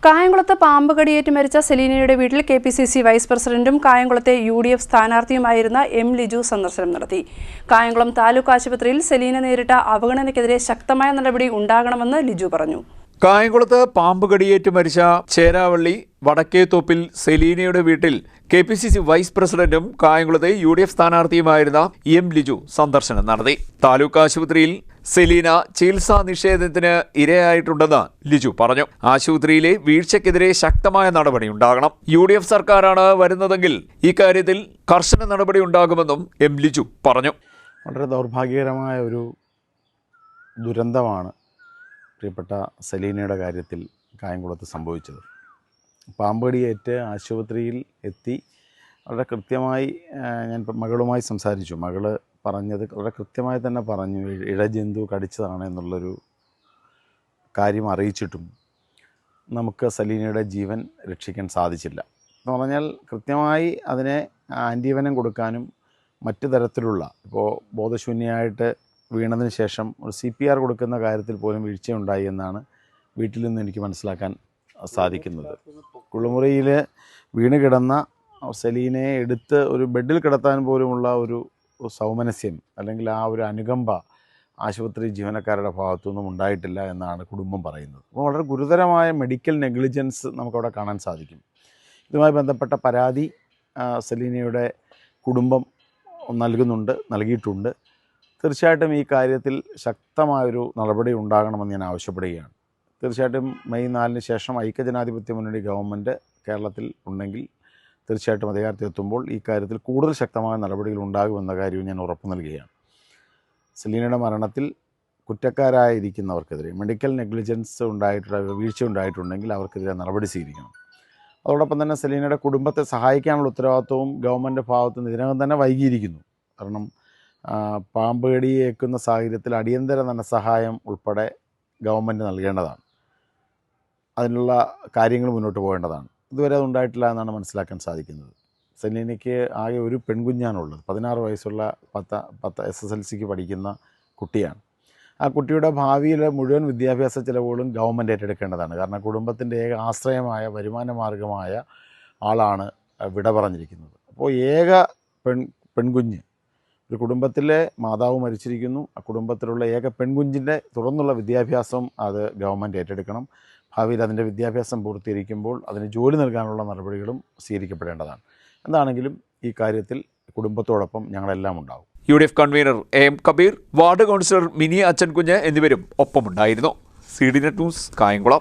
കായംകുളത്ത് പാമ്പ് കടിയേറ്റ് മരിച്ച സെലീനയുടെ വീട്ടിൽ കെപിസിസി വൈസ് പ്രസിഡന്റും കായംകുളത്തെ യുഡിഎഫ് സ്ഥാനാർത്ഥിയുമായിരുന്ന എം ലിജു സന്ദർശനം നടത്തി. കായംകുളം താലൂക്ക് ആശുപത്രിയിൽ സെലീന നേരിട്ട അവഗണനയ്ക്കെതിരെ ശക്തമായ നടപടി ഉണ്ടാകണമെന്ന് ലിജു പറഞ്ഞു. കായംകുളത്ത് പാമ്പ് കടിയേറ്റ് മരിച്ച ചേരാവള്ളി വടക്കേത്തോപ്പിൽ സെലീനയുടെ വീട്ടിൽ കെപിസിസി വൈസ് പ്രസിഡന്റും കായംകുളത്തെ യുഡിഎഫ് സ്ഥാനാർത്ഥിയുമായിരുന്ന എം ലിജു സന്ദർശനം നടത്തി. താലൂക്ക് ആശുപത്രിയിൽ സെലീന ചികിത്സാ നിഷേധത്തിന് ഇരയായിട്ടുണ്ടെന്ന് ലിജു പറഞ്ഞു. ആശുപത്രിയിലെ വീഴ്ചയ്ക്കെതിരെ ശക്തമായ നടപടി ഉണ്ടാകണം. യുഡിഎഫ് സർക്കാരാണ് വരുന്നതെങ്കിൽ ഇക്കാര്യത്തിൽ കർശന നടപടി ഉണ്ടാകുമെന്നും എം ലിജു പറഞ്ഞു. വളരെ ദൗർഭാഗ്യകരമായ ഒരു ദുരന്തമാണ് പ്രിയപ്പെട്ട സെലീനയുടെ കാര്യത്തിൽ കായംകുളത്ത് സംഭവിച്ചത്. പാമ്പ് കടിയേറ്റ് ആശുപത്രിയിൽ എത്തി. വളരെ കൃത്യമായി ഞാൻ മകളുമായി സംസാരിച്ചു. മകള് പറഞ്ഞത് വളരെ കൃത്യമായി തന്നെ പറഞ്ഞു, ഇഴജന്തു കടിച്ചതാണ് എന്നുള്ളൊരു കാര്യം അറിയിച്ചിട്ടും നമുക്ക് സെലീനയുടെ ജീവൻ രക്ഷിക്കാൻ സാധിച്ചില്ല. എന്ന് പറഞ്ഞാൽ കൃത്യമായി അതിനെ ആൻറ്റിവനം കൊടുക്കാനും മറ്റു തരത്തിലുള്ള ഇപ്പോൾ ബോധശൂന്യമായിട്ട് വീണതിന് ശേഷം ഒരു CPR കൊടുക്കുന്ന കാര്യത്തിൽ പോലും വീഴ്ചയുണ്ടായി എന്നാണ് വീട്ടിൽ നിന്ന് എനിക്ക് മനസ്സിലാക്കാൻ സാധിക്കുന്നത്. കുളിമുറിയിൽ വീണ് കിടന്ന സെലീനയെ എടുത്ത് ഒരു ബെഡിൽ കിടത്താൻ പോലുമുള്ള ഒരു സൗമനസ്യം അല്ലെങ്കിൽ ആ ഒരു അനുകമ്പ ആശുപത്രി ജീവനക്കാരുടെ ഭാഗത്തുനിന്നും ഉണ്ടായിട്ടില്ല എന്നാണ് കുടുംബം പറയുന്നത്. അപ്പോൾ വളരെ ഗുരുതരമായ മെഡിക്കൽ നെഗ്ലിജൻസ് നമുക്കവിടെ കാണാൻ സാധിക്കും. ഇതുമായി ബന്ധപ്പെട്ട പരാതി സെലീനയുടെ കുടുംബം നൽകിയിട്ടുണ്ട്. തീർച്ചയായിട്ടും ഈ കാര്യത്തിൽ ശക്തമായൊരു നടപടി ഉണ്ടാകണമെന്ന് ഞാൻ ആവശ്യപ്പെടുകയാണ്. തീർച്ചയായിട്ടും മെയ് 4-ന് ശേഷം ഐക്യജനാധിപത്യ മുന്നണി ഗവൺമെൻറ് കേരളത്തിൽ ഉണ്ടെങ്കിൽ തീർച്ചയായിട്ടും അധികാരത്തിൽ എത്തുമ്പോൾ ഈ കാര്യത്തിൽ കൂടുതൽ ശക്തമായ നടപടികൾ ഉണ്ടാകുമെന്ന കാര്യവും ഞാൻ ഉറപ്പു നൽകുകയാണ്. സെലീനയുടെ മരണത്തിൽ കുറ്റക്കാരായിരിക്കുന്നവർക്കെതിരെ മെഡിക്കൽ നെഗ്ലിജൻസ് വീഴ്ച ഉണ്ടായിട്ടുണ്ടെങ്കിൽ അവർക്കെതിരെ നടപടി സ്വീകരിക്കണം. അതോടൊപ്പം തന്നെ സെലീനയുടെ കുടുംബത്തെ സഹായിക്കാനുള്ള ഉത്തരവാദിത്വവും ഗവൺമെൻറ് ഭാഗത്ത് നിന്ന് ഇതിനകം തന്നെ വൈകിയിരിക്കുന്നു. കാരണം പാമ്പ് കടിയേക്കുന്ന സാഹചര്യത്തിൽ അടിയന്തര ധനസഹായം ഉൾപ്പെടെ ഗവൺമെൻറ് നൽകേണ്ടതാണ്. അതിനുള്ള കാര്യങ്ങൾ മുന്നോട്ട് പോകേണ്ടതാണ്. ഇതുവരെ അത് ഉണ്ടായിട്ടില്ല എന്നാണ് മനസ്സിലാക്കാൻ സാധിക്കുന്നത്. സെലീനയ്ക്ക് ആകെ ഒരു പെൺകുഞ്ഞാണുള്ളത്. 16 വയസ്സുള്ള 10 SSLCക്ക് പഠിക്കുന്ന കുട്ടിയാണ്. ആ കുട്ടിയുടെ ഭാവിയിലെ മുഴുവൻ വിദ്യാഭ്യാസ ചിലവുകളും ഗവൺമെൻറ് ഏറ്റെടുക്കേണ്ടതാണ്. കാരണം കുടുംബത്തിൻ്റെ ഏക ആശ്രയമായ വരുമാന മാർഗമായ ആളാണ് വിട പറഞ്ഞിരിക്കുന്നത്. അപ്പോൾ ഏക പെൺകുഞ്ഞ്, ഒരു കുടുംബത്തിലെ മാതാവ് മരിച്ചിരിക്കുന്നു. ആ കുടുംബത്തിലുള്ള ഏക പെൺകുഞ്ഞിൻ്റെ തുടർന്നുള്ള വിദ്യാഭ്യാസം അത് ഗവൺമെൻറ് ഏറ്റെടുക്കണം. ഭാവിയിൽ അതിൻ്റെ വിദ്യാഭ്യാസം പൂർത്തീകരിക്കുമ്പോൾ അതിന് ജോലി നൽകാനുള്ള നടപടികളും സ്വീകരിക്കപ്പെടേണ്ടതാണ്. എന്താണെങ്കിലും ഈ കാര്യത്തിൽ കുടുംബത്തോടൊപ്പം ഞങ്ങളെല്ലാം ഉണ്ടാവും. UDF convener AM Kabeer, ward councillor Mini Achankunju എന്നിവരും ഒപ്പമുണ്ടായിരുന്നു. CDNet news, Kayamkulam.